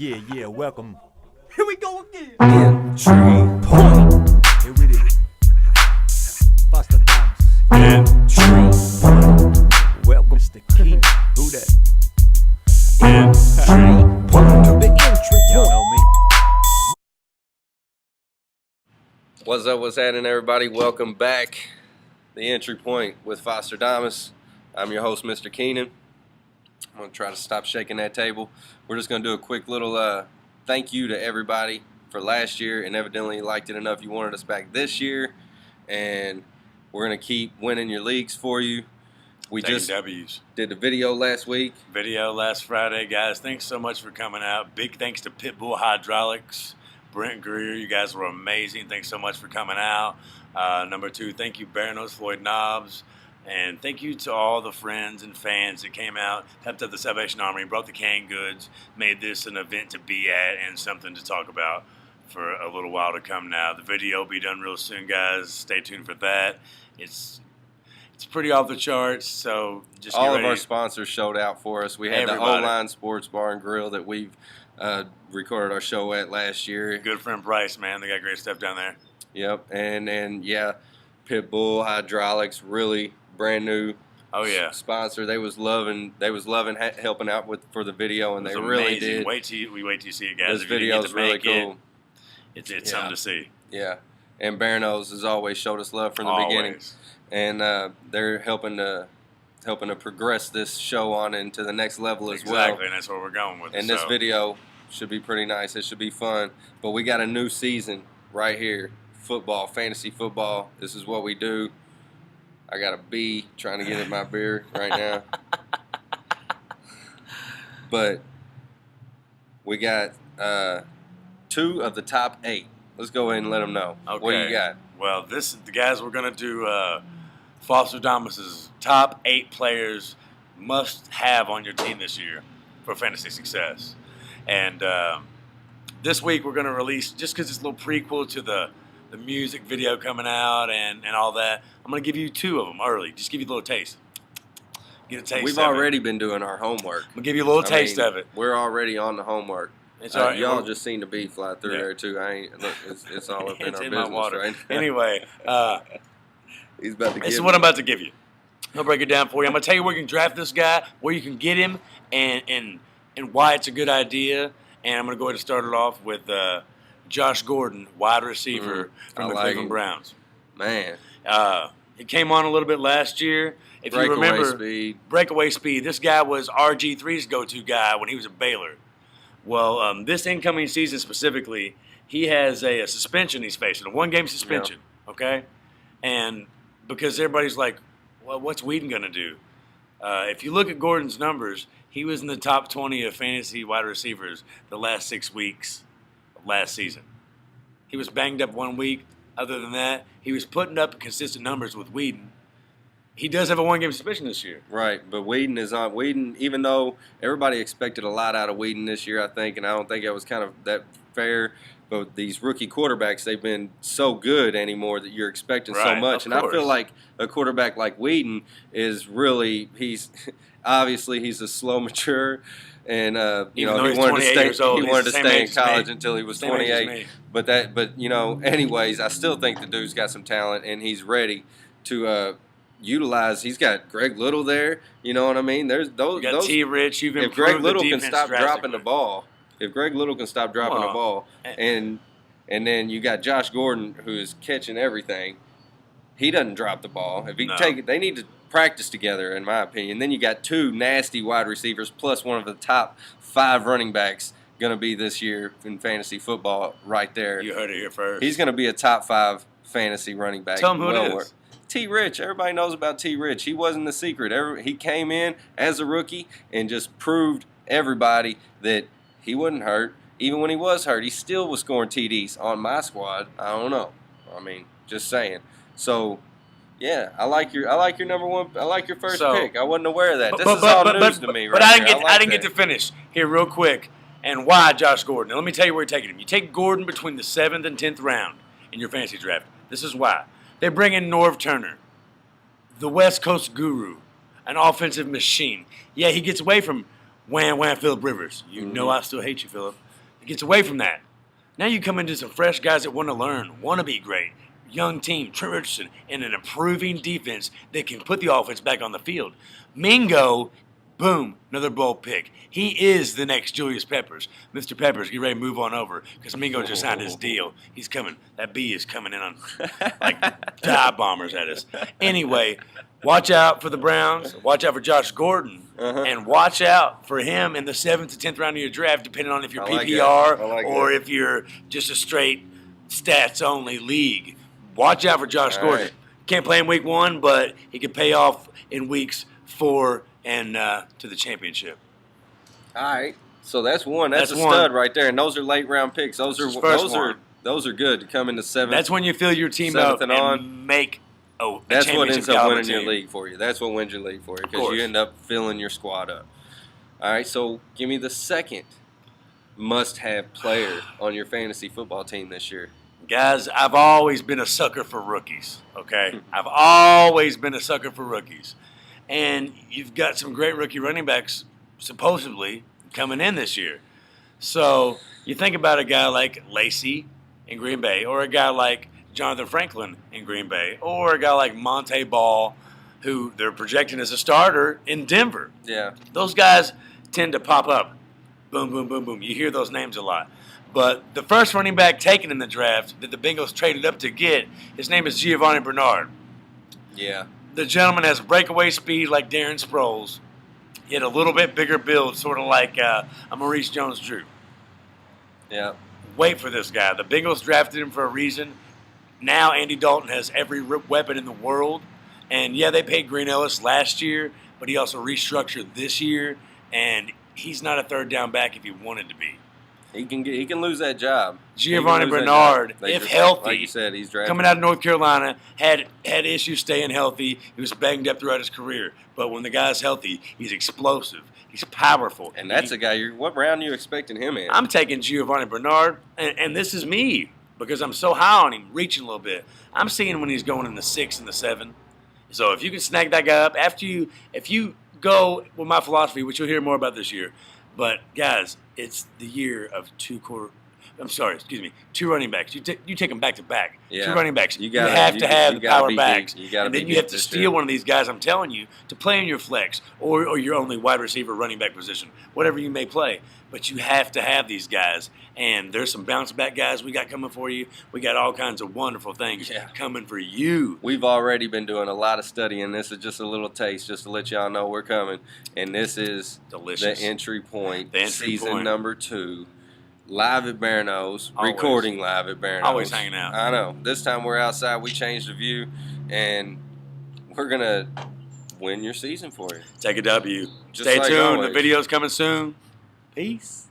Yeah, welcome. Here we go again. Entry point. Here it is. Fosterdamus. Entry point. Welcome, Mr. Keenan. Who that? Entry point. To the entry point. Y'all know me. What's up? What's happening, everybody? Welcome back. The Entry Point with Fosterdamus. I'm your host, Mr. Keenan. I'm going to try to stop shaking that table. We're just going to do a quick little thank you to everybody for last year, and evidently you liked it enough you wanted us back this year, and we're going to keep winning your leagues for you. We Taking just W's. did the video last week. Video last Friday, guys. Thanks so much for coming out. Big thanks to Pitbull Hydraulics, Brent Greer. You guys were amazing. Thanks so much for coming out. Number two, thank you, Barnos, Floyd Knobs. And thank you to all the friends and fans that came out, helped out the Salvation Army, brought the canned goods, made this an event to be at and something to talk about for a little while to come now. The video will be done real soon, guys. Stay tuned for that. It's pretty off the charts, so just All get of ready. our sponsors showed out for us. We had the Everybody. O-Line Sports Bar and Grill that we've recorded our show at last year. Good friend Bryce, man. They got great stuff down there. Yep, and yeah, Pitbull Hydraulics, really brand new Oh, yeah. sponsor. They was loving helping out with for the video, and It they was really amazing. did. Wait till you see it, guys. This If you video didn't is get to really make cool. It's Yeah. something to see. Yeah, and Barnos has always showed us love from the beginning, Always. and they're helping to progress this show on into the next level as well. Exactly, and that's where we're going with it. And this So, video should be pretty nice. It should be fun. But we got a new season right here. Football, fantasy football. This is what we do. I got a bee trying to get in my beer right now. But we got 2 of the top 8. Let's go ahead and let them know. Okay. What do you got? Well, the guys, we're going to do Fosterdamus' top 8 players must have on your team this year for fantasy success. And this week we're going to release, just because it's a little prequel to the music video coming out and all that, I'm going to give you 2 of them early. Just give you a little taste. Get a taste We've of already been doing our homework. I'm going to give you a little taste mean, of it. We're already on the homework. It's all right. Y'all just seen the bee fly through Yeah. there too. Look, it's all up in It's our in business, my water. right? Anyway, He's about to this is give what me- I'm about to give you. I'll break it down for you. I'm going to tell you where you can draft this guy, where you can get him, and why it's a good idea. And I'm going to go ahead and start it off with Josh Gordon, wide receiver from I the like Cleveland him. Browns. Man, He came on a little bit last year. If you breakaway remember, speed. breakaway speed. This guy was RG3's go-to guy when he was at Baylor. Well, this incoming season specifically, he has a suspension he's facing, a 1-game suspension, okay? And because everybody's like, well, what's Whedon going to do? If you look at Gordon's numbers, he was in the top 20 of fantasy wide receivers the last 6 weeks of last season. He was banged up 1 week. Other than that, he was putting up consistent numbers with Whedon. He does have a 1-game suspension this year. Right, but Whedon is on. Whedon, even though everybody expected a lot out of Whedon this year, I think, and I don't think it was kind of that fair. But these rookie quarterbacks, they've been so good anymore that you're expecting so Right, much. of And I course. feel like a quarterback like Whedon is really obviously he's a slow mature, and he Even though he he's wanted to 28 stay. years old, He he's wanted the to same stay in age as me. college until he was Same age as 28. me. But anyways, I still think the dude's got some talent, and he's ready to utilize. He's got Greg Little there. You know what I mean? There's those. You got T. Rich. You've If improved Greg the Little can defense stop dropping the drastically. ball, if Greg Little can stop dropping the Well, ball, and then you got Josh Gordon who is catching everything. He doesn't drop the ball. If he No. take it, they need to practice together, in my opinion. Then you got 2 nasty wide receivers plus one of the top 5 running backs going to be this year in fantasy football right there. You heard it here first. He's going to be a top 5 fantasy running back. Tell him who it is. worth. T. Rich. Everybody knows about T. Rich. He wasn't the secret. He came in as a rookie and just proved everybody that he wasn't hurt. Even when he was hurt, he still was scoring TDs on my squad. I don't know. I mean, just saying. So, yeah, I like your number one. I like your first pick. I wasn't aware of that. This is all news to me, right? But I didn't here. get. like I didn't that. get to finish here real quick. And why Josh Gordon? Now, let me tell you where you're taking him. You take Gordon between the 7th and 10th round in your fantasy draft. This is why. They bring in Norv Turner, the West Coast guru, an offensive machine. Yeah, he gets away from Wham Phillip Rivers. You know I still hate you, Phillip. It gets away from that. Now you come into some fresh guys that want to learn, want to be great. Young team, Trent Richardson, and an improving defense that can put the offense back on the field. Mingo, boom, another bold pick. He is the next Julius Peppers. Mr. Peppers, get ready to move on over because Mingo just signed his deal. He's coming. That bee is coming in on like dive bombers at us. Anyway, watch out for the Browns. Watch out for Josh Gordon. And watch out for him in the 7th to 10th round of your draft, depending on if you're PPR or if you're just a straight stats-only league. Watch out for Josh Gordon. Right. Can't play in week 1, but he could pay off in weeks 4 and to the championship. All right. So that's one. That's a one. stud right there. And those are late round picks. Those are good to come into 7th. That's when you fill your team up and on. make a That's what championship ends up caliber winning your team. league for you. That's what wins your league for you because course. you end up filling your squad up. All right. So give me the second must-have player on your fantasy football team this year. Guys, I've always been a sucker for rookies, okay? I've always been a sucker for rookies. And you've got some great rookie running backs, supposedly, coming in this year. So you think about a guy like Lacy in Green Bay, or a guy like Jonathan Franklin in Green Bay, or a guy like Monte Ball, who they're projecting as a starter in Denver. Yeah. Those guys tend to pop up. Boom, boom, boom, boom. You hear those names a lot. But the first running back taken in the draft that the Bengals traded up to get, his name is Giovanni Bernard. Yeah. The gentleman has breakaway speed like Darren Sproles. He had a little bit bigger build, sort of like a Maurice Jones-Drew. Yeah. Wait for this guy. The Bengals drafted him for a reason. Now Andy Dalton has every weapon in the world. And, yeah, they paid Green Ellis last year, but he also restructured this year. And he's not a third down back if he wanted to be. He can lose that job. Giovanni Bernard, if healthy, like you said, he's drafted. coming out of North Carolina, had issues staying healthy. He was banged up throughout his career. But when the guy's healthy, he's explosive. He's powerful. And that's a guy. What round are you expecting him in? I'm taking Giovanni Bernard, and this is me because I'm so high on him, reaching a little bit. I'm seeing when he's going in the 6 and the 7. So if you can snag that guy up if you go with my philosophy, which you'll hear more about this year. But guys, it's the year of two running backs. You take them back to back. Yeah. 2 running backs. You have to have the power backs. And then you have to steal one of these guys, I'm telling you, to play in your flex or your only wide receiver running back position, whatever you may play. But you have to have these guys. And there's some bounce back guys we got coming for you. We got all kinds of wonderful things coming for you. We've already been doing a lot of studying. This is just a little taste just to let y'all know we're coming. And this is Delicious. The entry point, Season point. Number 2. Live at Barano's, Always. recording live at Barano's. Always hanging out. I know. This time we're outside. We changed the view, and we're going to win your season for you. Take a W. Just Stay like tuned. always. The video's coming soon. Peace.